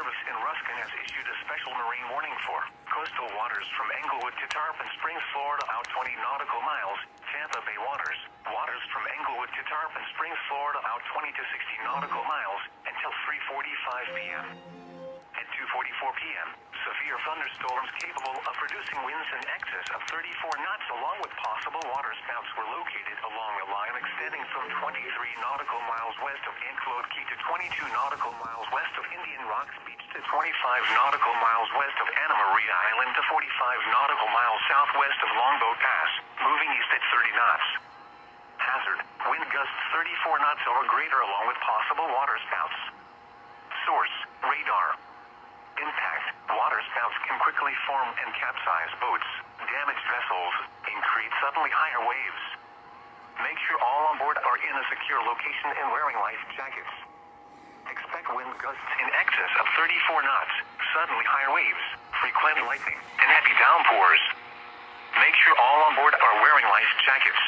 Service in Ruskin has issued a special marine warning for coastal waters from Englewood to Tarpon Springs, Florida, out 20 nautical miles. Tampa Bay waters. Waters from Englewood to Tarpon Springs, Florida, out 20 to 60 nautical miles until 3:45 p.m. At 2:44 p.m., severe thunderstorms capable of producing winds in excess of 34 knots along with possible waterspouts were located along a line extending from 23 nautical miles west of Anclote Key to 22 nautical miles west of Indian Rocks Beach to 25 nautical miles west of Anna Maria Island to 45 nautical miles southwest of Longboat Pass, moving east at 30 knots. Hazard, wind gusts 34 knots or greater along with possible waterspouts. Source, radar. Impact, waterspouts can quickly form and capsize boats, damage vessels, and create suddenly higher waves. Make sure all on board are in a secure location and wearing life jackets. Expect wind gusts in excess of 34 knots, suddenly higher waves, frequent lightning, and heavy downpours. Make sure all on board are wearing life jackets.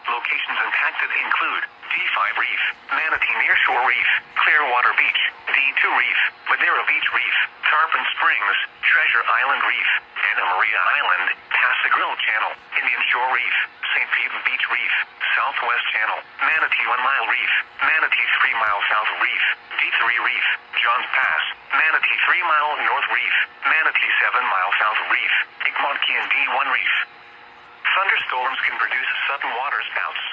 Locations impacted include D5 Reef, Manatee Nearshore Reef, Clearwater Beach, D2 Reef, Madeira Beach Reef, Tarpon Springs, Treasure Island Reef, Anna Maria Island, Passagrille Channel, Indian Shore Reef, St. Pete Beach Reef, Southwest Channel, Manatee 1 Mile Reef, Manatee 3 Mile South Reef, D3 Reef, Johns Pass, Manatee 3 Mile North Reef, Manatee 7 Mile South Reef, Egmont Key and D1 Reef. Thunderstorms can produce sudden waterspouts.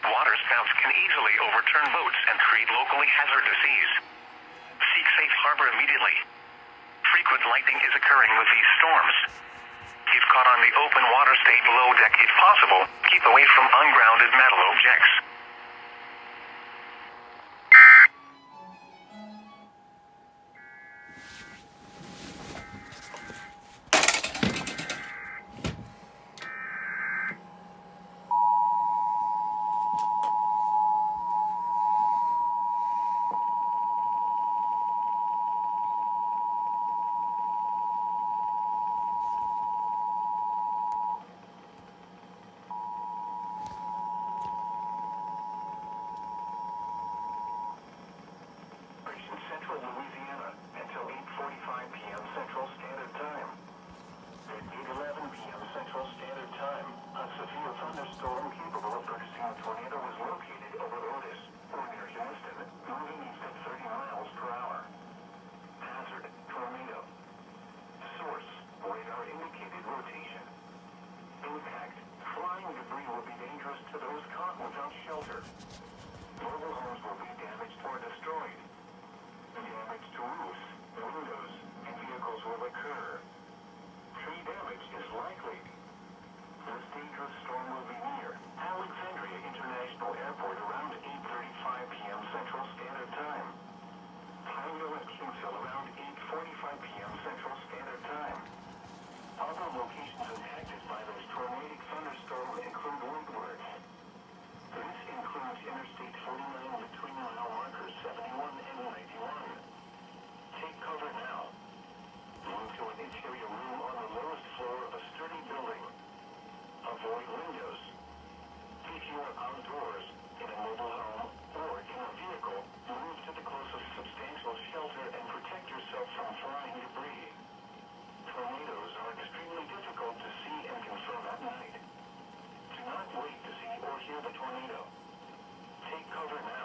Waterspouts can easily overturn boats and create locally hazardous seas. Seek safe harbor immediately. Frequent lightning is occurring with these storms. If caught on the open water, stay below deck if possible. Keep away from ungrounded metal objects. Central Louisiana until 8:45 p.m. Central Standard Time. At 8:11 p.m. Central Standard Time, a severe thunderstorm capable of producing a tornado was located over Otis, or near Houston, moving east at 30 miles per hour. Hazard, tornado. Source, radar indicated rotation. Impact, flying debris will be dangerous to those caught without shelter. Mobile homes will be damaged or destroyed. Damage to roofs, windows, and vehicles will occur. Tree damage is likely. This dangerous storm will be near Alexandria International Airport around 8:35 p.m. Central Standard Time. Pineville and Kingsville around 8:45 p.m. Central Standard Time. Other locations impacted by those tornadic thunderstorms include windwards. This includes Interstate 49 between mile markers 71 and 91. Take cover now. Move to an interior room on the lowest floor of a sturdy building. Avoid windows. If you are outdoors, in a mobile home, or in a vehicle, move to the closest substantial shelter and protect yourself from flying debris. Tornadoes are extremely difficult to see and confirm at night. Do not wait to see or hear the tornado. Take cover now.